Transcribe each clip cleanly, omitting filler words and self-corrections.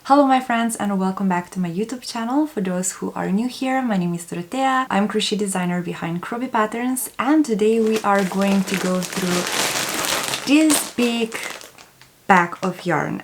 Hello my friends and welcome back to my YouTube channel. For those who are new here, my name is Doroteja. I'm crochet designer behind Croby patterns, and today we are going to go through this big bag of yarn.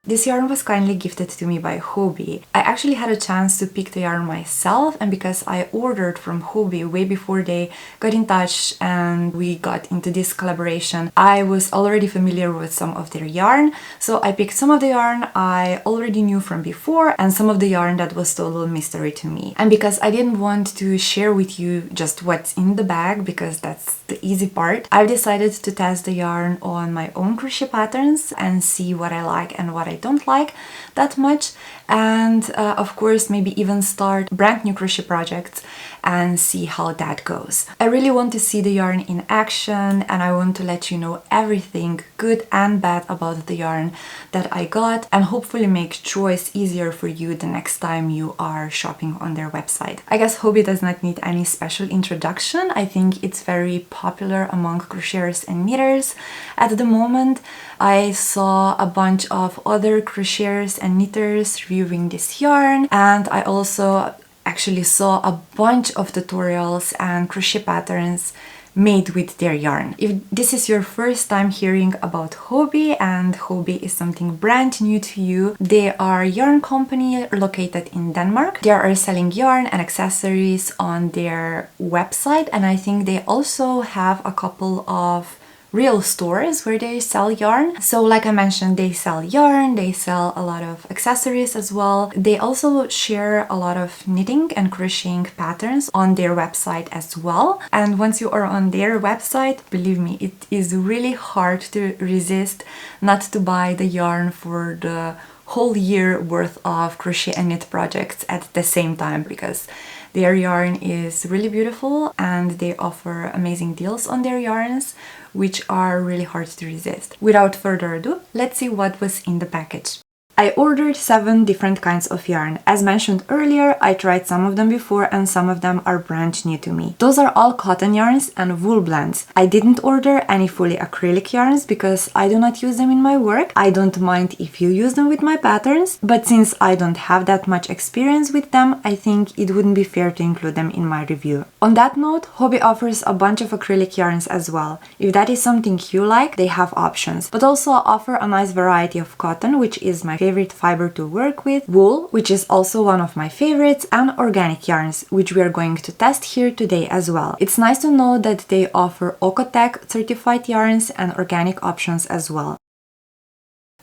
This yarn was kindly gifted to me by Hobbii. I actually had a chance to pick the yarn myself, and because I ordered from Hobbii way before they got in touch and we got into this collaboration, I was already familiar with some of their yarn. So I picked some of the yarn I already knew from before and some of the yarn that was total mystery to me. And because I didn't want to share with you just what's in the bag, because that's the easy part, I've decided to test the yarn on my own crochet patterns and see what I like and what I don't like that much, and of course maybe even start brand new crochet projects and see how that goes. I really want to see the yarn in action, and I want to let you know everything good and bad about the yarn that I got, and hopefully make choice easier for you the next time you are shopping on their website. I guess Hobbii does not need any special introduction. I think it's very popular among crocheters and knitters at the moment. I saw a bunch of other crocheters and knitters reviewing this yarn, and I also actually saw a bunch of tutorials and crochet patterns made with their yarn. If this is your first time hearing about Hobbii, and Hobbii is something brand new to you, they are a yarn company located in Denmark. They are selling yarn and accessories on their website, and I think they also have a couple of real stores where they sell yarn. So like I mentioned, they sell yarn, they sell a lot of accessories as well. They also share a lot of knitting and crocheting patterns on their website as well. And once you are on their website, believe me, it is really hard to resist not to buy the yarn for the whole year worth of crochet and knit projects at the same time, because their yarn is really beautiful and they offer amazing deals on their yarns, which are really hard to resist. Without further ado, let's see what was in the package. I ordered 7 different kinds of yarn. As mentioned earlier, I tried some of them before and some of them are brand new to me. Those are all cotton yarns and wool blends. I didn't order any fully acrylic yarns because I do not use them in my work. I don't mind if you use them with my patterns, but since I don't have that much experience with them, I think it wouldn't be fair to include them in my review. On that note, Hobbii offers a bunch of acrylic yarns as well. If that is something you like, they have options, but also offer a nice variety of cotton, which is my favorite fiber to work with, wool, which is also one of my favorites, and organic yarns, which we are going to test here today as well. It's nice to know that they offer Oeko-Tex certified yarns and organic options as well.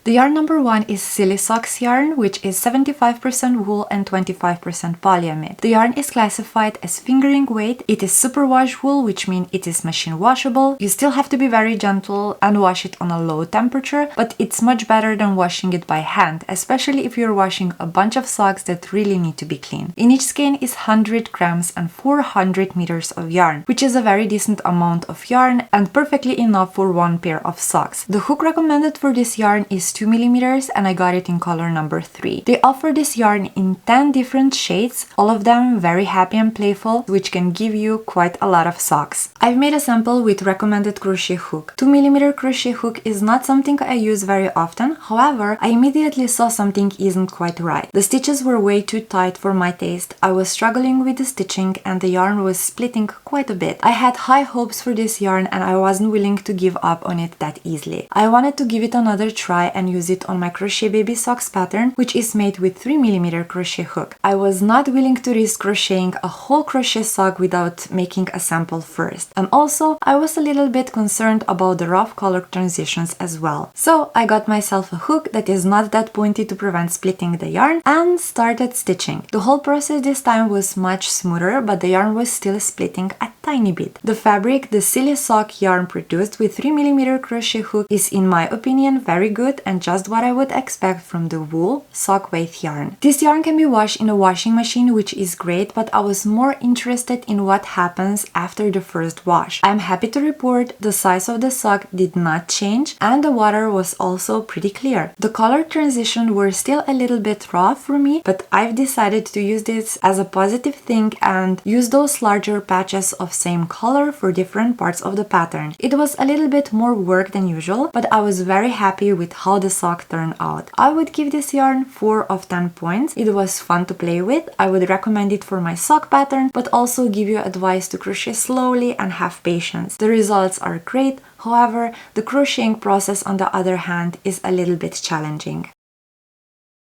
The yarn number 1 is Silly Socks yarn, which is 75% wool and 25% polyamide. The yarn is classified as fingering weight. It is superwash wool, which means it is machine washable. You still have to be very gentle and wash it on a low temperature, but it's much better than washing it by hand, especially if you're washing a bunch of socks that really need to be clean. In each skein is 100 grams and 400 meters of yarn, which is a very decent amount of yarn and perfectly enough for one pair of socks. The hook recommended for this yarn is 2 millimeters, and I got it in color number 3. They offer this yarn in 10 different shades, all of them very happy and playful, which can give you quite a lot of socks. I've made a sample with recommended crochet hook. 2 millimeter crochet hook is not something I use very often, however, I immediately saw something isn't quite right. The stitches were way too tight for my taste, I was struggling with the stitching, and the yarn was splitting quite a bit. I had high hopes for this yarn and I wasn't willing to give up on it that easily. I wanted to give it another try and use it on my crochet baby socks pattern, which is made with 3 millimeter crochet hook. I was not willing to risk crocheting a whole crochet sock without making a sample first, and also I was a little bit concerned about the rough color transitions as well. So I got myself a hook that is not that pointy to prevent splitting the yarn and started stitching. The whole process this time was much smoother, but the yarn was still splitting a tiny bit. The fabric the Silly Sock yarn produced with 3 millimeter crochet hook is, in my opinion, very good and just what I would expect from the wool sock weight yarn. This yarn can be washed in a washing machine, which is great, but I was more interested in what happens after the first wash. I'm happy to report the size of the sock did not change and the water was also pretty clear. The color transition were still a little bit rough for me, but I've decided to use this as a positive thing and use those larger patches of same color for different parts of the pattern. It was a little bit more work than usual, but I was very happy with how the sock turned out. I would give this yarn 4 of 10 points. It was fun to play with. I would recommend it for my sock pattern, but also give you advice to crochet slowly and have patience. The results are great. However, the crocheting process on the other hand is a little bit challenging.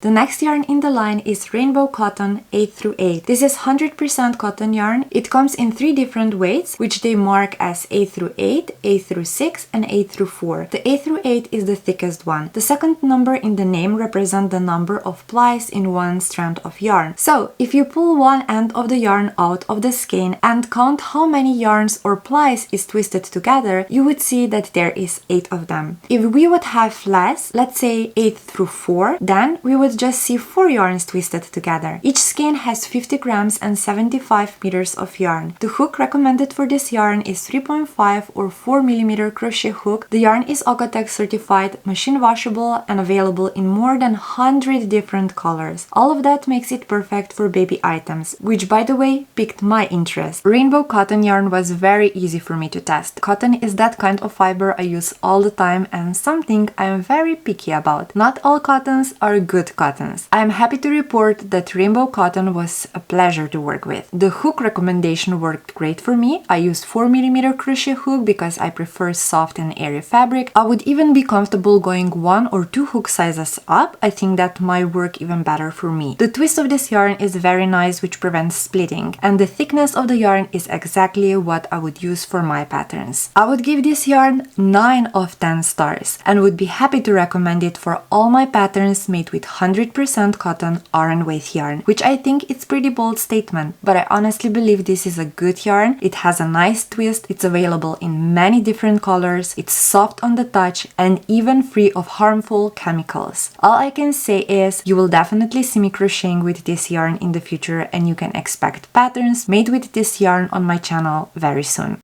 The next yarn in the line is Rainbow Cotton 8 through 8. This is 100% cotton yarn. It comes in 3 different weights, which they mark as 8 through 8, 8 through 6, and 8 through 4. The 8 through 8 is the thickest one. The second number in the name represents the number of plies in one strand of yarn. So, if you pull one end of the yarn out of the skein and count how many yarns or plies is twisted together, you would see that there is 8 of them. If we would have less, let's say 8 through 4, then we would just see 4 yarns twisted together. Each skein has 50 grams and 75 meters of yarn. The hook recommended for this yarn is 3.5 or 4 mm crochet hook. The yarn is Oga-Tex certified, machine washable, and available in more than 100 different colors. All of that makes it perfect for baby items, which by the way piqued my interest. Rainbow cotton yarn was very easy for me to test. Cotton is that kind of fiber I use all the time and something I am very picky about. Not all cottons are good cottons. I am happy to report that Rainbow Cotton was a pleasure to work with. The hook recommendation worked great for me. I used 4 mm crochet hook because I prefer soft and airy fabric. I would even be comfortable going 1 or 2 hook sizes up. I think that might work even better for me. The twist of this yarn is very nice, which prevents splitting, and the thickness of the yarn is exactly what I would use for my patterns. I would give this yarn 9 of 10 stars and would be happy to recommend it for all my patterns made with 100% cotton Aran weight yarn, which I think it's pretty bold statement, but I honestly believe this is a good yarn. It has a nice twist, it's available in many different colors, it's soft on the touch and even free of harmful chemicals. All I can say is you will definitely see me crocheting with this yarn in the future and you can expect patterns made with this yarn on my channel very soon.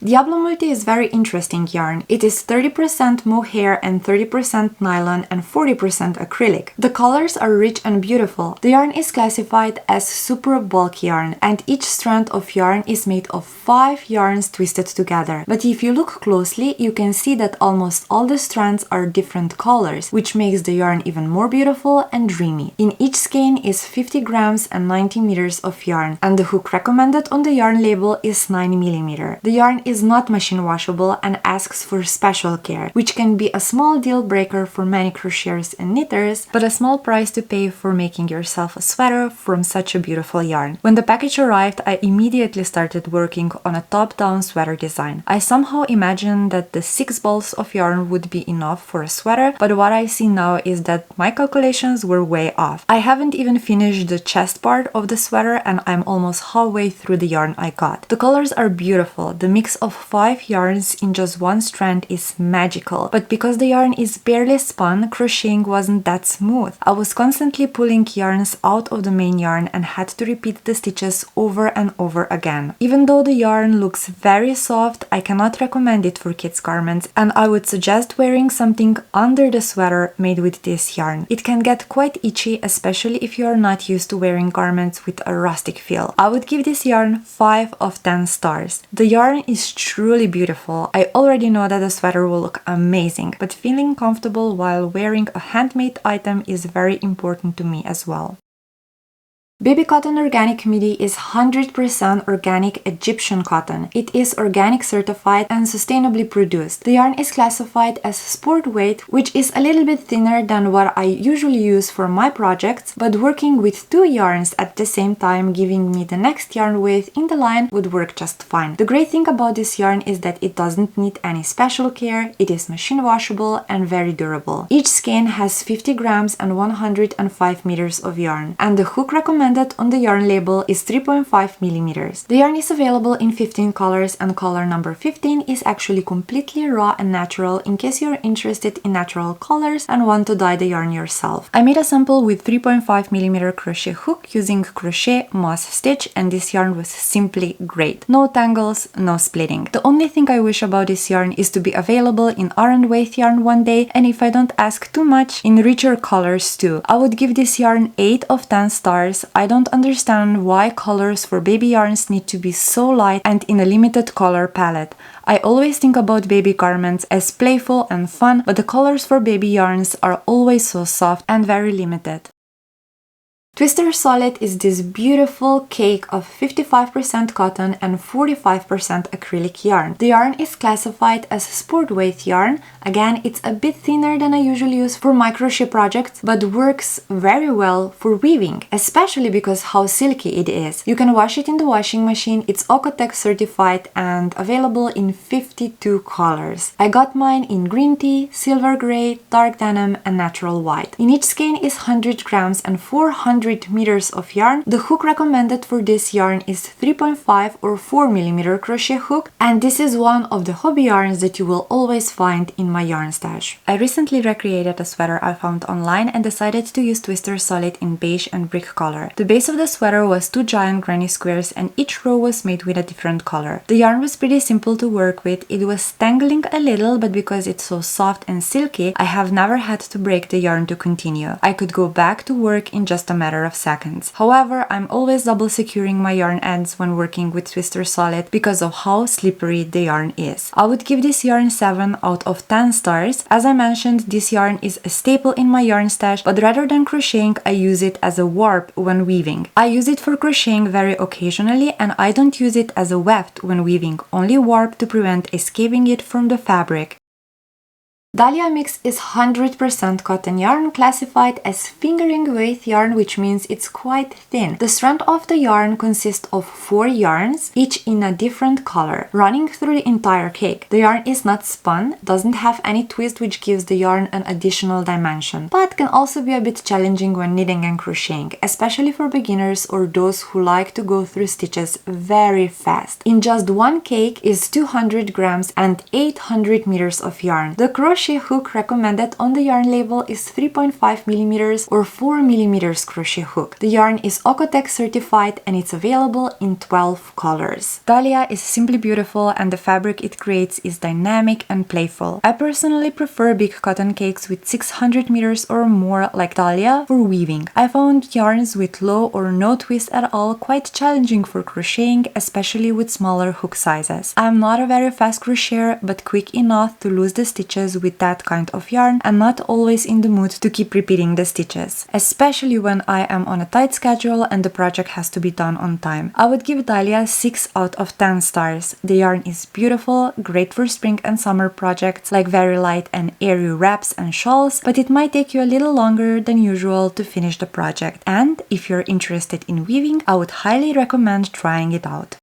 Diablo Multi is very interesting yarn. It is 30% mohair and 30% nylon and 40% acrylic. The colors are rich and beautiful. The yarn is classified as super bulk yarn and each strand of yarn is made of 5 yarns twisted together. But if you look closely, you can see that almost all the strands are different colors, which makes the yarn even more beautiful and dreamy. In each skein is 50 grams and 90 meters of yarn, and the hook recommended on the yarn label is 9 mm. The yarn is not machine washable and asks for special care, which can be a small deal breaker for many crocheters and knitters, but a small price to pay for making yourself a sweater from such a beautiful yarn. When the package arrived, I immediately started working on a top-down sweater design. I somehow imagined that the 6 balls of yarn would be enough for a sweater, but what I see now is that my calculations were way off. I haven't even finished the chest part of the sweater and I'm almost halfway through the yarn I got. The colors are beautiful. The mix of 5 yarns in just one strand is magical, but because the yarn is barely spun, crocheting wasn't that smooth. I was constantly pulling yarns out of the main yarn and had to repeat the stitches over and over again. Even though the yarn looks very soft, I cannot recommend it for kids' garments and I would suggest wearing something under the sweater made with this yarn. It can get quite itchy, especially if you are not used to wearing garments with a rustic feel. I would give this yarn 5 of 10 stars. The yarn is truly beautiful. I already know that the sweater will look amazing, but feeling comfortable while wearing a handmade item is very important to me as well. Baby cotton organic midi is 100% organic Egyptian cotton. It is organic certified and sustainably produced. The yarn is classified as sport weight, which is a little bit thinner than what I usually use for my projects, but working with 2 yarns at the same time giving me the next yarn width in the line would work just fine. The great thing about this yarn is that it doesn't need any special care, it is machine washable and very durable. Each skein has 50 grams and 105 meters of yarn, and the hook recommended on the yarn label is 3.5 millimeters. The yarn is available in 15 colors and color number 15 is actually completely raw and natural in case you're interested in natural colors and want to dye the yarn yourself. I made a sample with 3.5 millimeter crochet hook using crochet moss stitch and this yarn was simply great. No tangles, no splitting. The only thing I wish about this yarn is to be available in Aran weight yarn one day, and if I don't ask too much, in richer colors too. I would give this yarn 8 of 10 stars. I don't understand why colors for baby yarns need to be so light and in a limited color palette. I always think about baby garments as playful and fun, but the colors for baby yarns are always so soft and very limited. Twister Solid is this beautiful cake of 55% cotton and 45% acrylic yarn. The yarn is classified as sport weight yarn. Again, it's a bit thinner than I usually use for my crochet projects, but works very well for weaving, especially because how silky it is. You can wash it in the washing machine. It's Oeko-Tex certified and available in 52 colors. I got mine in green tea, silver gray, dark denim, and natural white. In each skein is 100 grams and 400 meters of yarn. The hook recommended for this yarn is 3.5 or 4 mm crochet hook, and this is one of the hobby yarns that you will always find in my yarn stash. I recently recreated a sweater I found online and decided to use Twister Solid in beige and brick color. The base of the sweater was 2 giant granny squares and each row was made with a different color. The yarn was pretty simple to work with. It was tangling a little, but because it's so soft and silky, I have never had to break the yarn to continue. I could go back to work in just a matter of seconds. However, I'm always double securing my yarn ends when working with Twister Solid because of how slippery the yarn is. I would give this yarn 7 out of 10 stars. As I mentioned, this yarn is a staple in my yarn stash, but rather than crocheting, I use it as a warp when weaving. I use it for crocheting very occasionally, and I don't use it as a weft when weaving, only warp to prevent escaping it from the fabric. Dahlia mix is 100% cotton yarn, classified as fingering weight yarn, which means it's quite thin. The strand of the yarn consists of 4 yarns, each in a different color, running through the entire cake. The yarn is not spun, doesn't have any twist, which gives the yarn an additional dimension, but can also be a bit challenging when knitting and crocheting, especially for beginners or those who like to go through stitches very fast. In just one cake is 200 grams and 800 meters of yarn. The crochet hook recommended on the yarn label is 3.5 mm or 4 mm crochet hook. The yarn is Oeko-Tex certified and it's available in 12 colors. Dahlia is simply beautiful and the fabric it creates is dynamic and playful. I personally prefer big cotton cakes with 600 meters or more like Dahlia for weaving. I found yarns with low or no twist at all quite challenging for crocheting, especially with smaller hook sizes. I'm not a very fast crocheter, but quick enough to lose the stitches with that kind of yarn and not always in the mood to keep repeating the stitches, especially when I am on a tight schedule and the project has to be done on time. I would give Dahlia 6 out of 10 stars. The yarn is beautiful, great for spring and summer projects like very light and airy wraps and shawls, but it might take you a little longer than usual to finish the project. And if you're interested in weaving, I would highly recommend trying it out.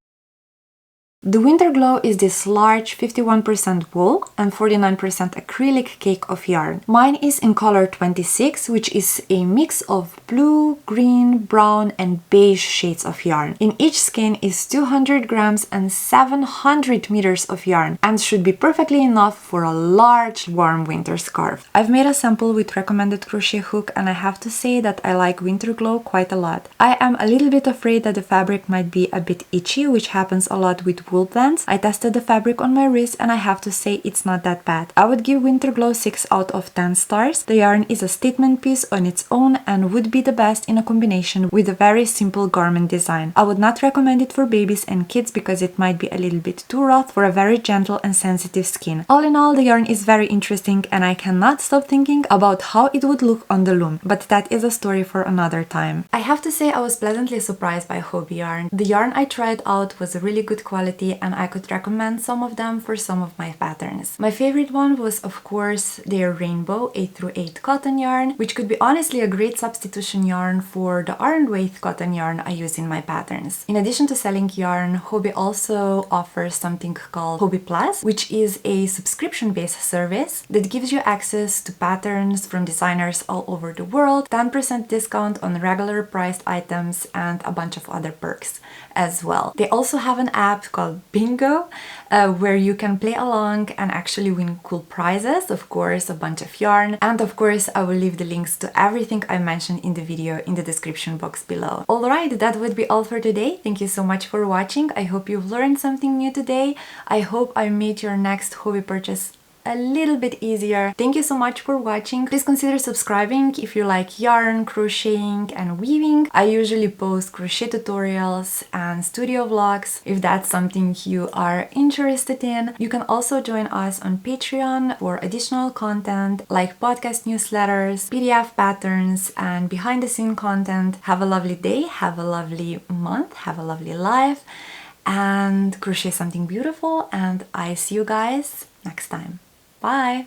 The Winter Glow is this large 51% wool and 49% acrylic cake of yarn. Mine is in color 26, which is a mix of blue, green, brown, and beige shades of yarn. In each skein is 200 grams and 700 meters of yarn and should be perfectly enough for a large warm winter scarf. I've made a sample with recommended crochet hook and I have to say that I like Winter Glow quite a lot. I am a little bit afraid that the fabric might be a bit itchy, which happens a lot with wool blends. I tested the fabric on my wrist and I have to say it's not that bad. I would give Winter Glow 6 out of 10 stars. The yarn is a statement piece on its own and would be the best in a combination with a very simple garment design. I would not recommend it for babies and kids because it might be a little bit too rough for a very gentle and sensitive skin. All in all, the yarn is very interesting and I cannot stop thinking about how it would look on the loom, but that is a story for another time. I have to say I was pleasantly surprised by Hobbii yarn. The yarn I tried out was a really good quality and I could recommend some of them for some of my patterns. My favorite one was of course their rainbow 8x8 cotton yarn, which could be honestly a great substitution yarn for the iron weight cotton yarn I use in my patterns. In addition to selling yarn, Hobbii also offers something called Hobbii Plus, which is a subscription-based service that gives you access to patterns from designers all over the world, 10% discount on regular priced items, and a bunch of other perks as well. They also have an app called Bingo, where you can play along and actually win cool prizes, of course, a bunch of yarn, and of course I will leave the links to everything I mentioned in the video in the description box below. Alright, that would be all for today. Thank you so much for watching. I hope you've learned something new today. I hope I made your next Hobbii purchase a little bit easier. Thank you so much for watching. Please consider subscribing if you like yarn, crocheting and weaving. I usually post crochet tutorials and studio vlogs if that's something you are interested in. You can also join us on Patreon for additional content like podcast newsletters, PDF patterns and behind the scene content. Have a lovely day, have a lovely month, have a lovely life, and crochet something beautiful, and I see you guys next time. Bye!